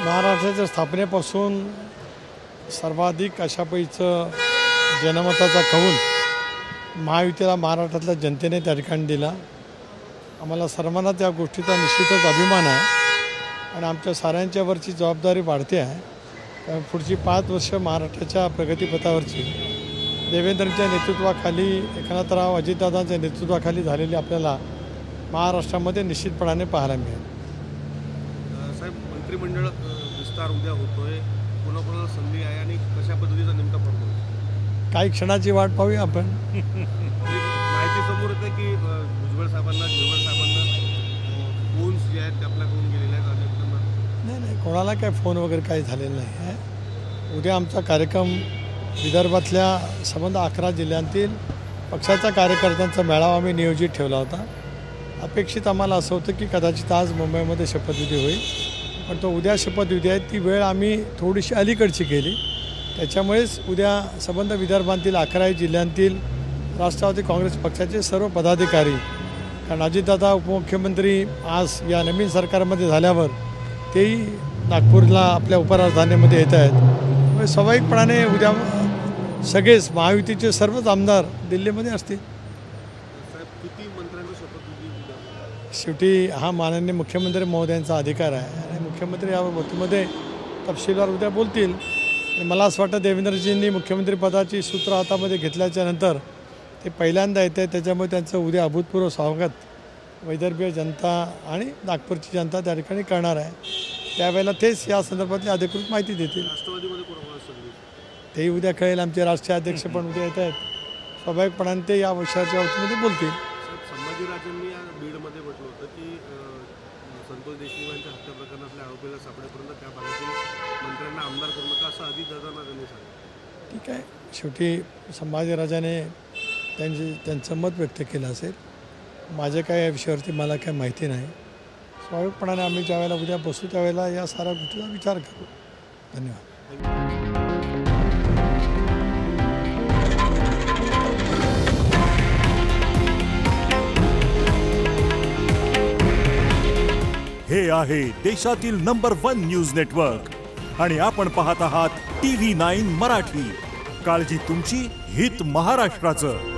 महाराष्ट्राच्या स्थापनेपासून सर्वाधिक अशापैचं जनमताचा कौल महायुतीला महाराष्ट्रातल्या जनतेने त्या ठिकाणी दिला। आम्हाला सर्वांना त्या गोष्टीचा निश्चितच अभिमान आहे आणि आमच्या साऱ्यांच्यावरची जबाबदारी वाढते आहे। कारण पुढची 5 वर्ष महाराष्ट्राच्या प्रगतीपथावरची देवेंद्रच्या नेतृत्वाखाली, एकनाथराव अजितदादांच्या नेतृत्वाखाली झालेली आपल्याला महाराष्ट्रामध्ये निश्चितपणाने पाहायला मिळेल। साहेब, मंत्रिमंडळ विस्तार उद्या होतोय, कोणाकोणाला संधी आहे आणि कशा पद्धतीचा नेमका फॉर्म काही क्षणाची वाट पाहूया आपण। माहिती समोर येते की भुजबळ साहेबांना फोन्स जे आहेत ते आपल्याकडून गेलेले आहेत अनेक त्यांना। नाही, कोणाला काय फोन वगैरे काही झालेलं नाही आहे। उद्या आमचा कार्यक्रम विदर्भातल्या संबंध 11 जिल्ह्यांतील पक्षाच्या कार्यकर्त्यांचा मेळावा आम्ही नियोजित ठेवला होता। अपेक्षित आम्हाला असं होतं की कदाचित आज मुंबईमध्ये शपथविधी होईल, पण तो उद्या शपथविधी आहे ती वेळ आम्ही थोडीशी अलीकडची केली। त्याच्यामुळेच उद्या संबंध विदर्भातील 11 जिल्ह्यांतील राष्ट्रवादी काँग्रेस पक्षाचे सर्व पदाधिकारी, कारण अजितदादा उपमुख्यमंत्री आज या नवीन सरकारमध्ये झाल्यावर तेही नागपूरला आपल्या उपराजधानीमध्ये येत आहेत, त्यामुळे स्वाभाविकपणाने उद्या सगळेच महायुतीचे सर्वच आमदार दिल्लीमध्ये असतील। किती मंत्र्यांचा शपथविधी? शेवटी हा माननीय मुख्यमंत्री महोदयांचा अधिकार आहे आणि मुख्यमंत्री या बाबतीमध्ये तपशीलवार उद्या बोलतील। मला असं वाटतं देवेंद्रजींनी मुख्यमंत्रीपदाची सूत्र हातामध्ये घेतल्याच्या नंतर ते पहिल्यांदा येत आहे, त्याच्यामुळे त्यांचं उद्या अभूतपूर्व स्वागत विदर्भीय जनता आणि नागपूरची जनता त्या ठिकाणी करणार आहे। त्यावेळेला तेच या संदर्भातली अधिकृत माहिती देतील। राष्ट्रवादीमध्ये कोणाकोणाला संधी? तेही उद्या कळेल। आमचे राष्ट्रीय अध्यक्ष पण उद्या येत आहेत, स्वाभाविकपणाने ते या विषयाच्या बाबतीमध्ये बोलतील। संभाजीराजांनी या बीडमध्ये म्हटलं होतं की संतोष देशमुख यांच्या हत्या प्रकरणातल्या आरोपीला सापडेपर्यंत त्या भागातील मंत्र्यांना आमदार करू नका असं अजितदादांना त्यांनी सांगितलं। ठीक आहे, शेवटी संभाजीराजाने त्यांचं मत व्यक्त केलं असेल। माझे काय या विषयावरती मला काय माहिती नाही। स्वाभाविकपणाने आम्ही ज्यावेळेला उद्या बसू त्यावेळेला या साऱ्या गोष्टीचा विचार करू। धन्यवाद। हे आहे देशातील नंबर 1 न्यूज नेटवर्क आणि आपण पाहत आहात TV9 मराठी। काळजी तुमची, हित महाराष्ट्राचं।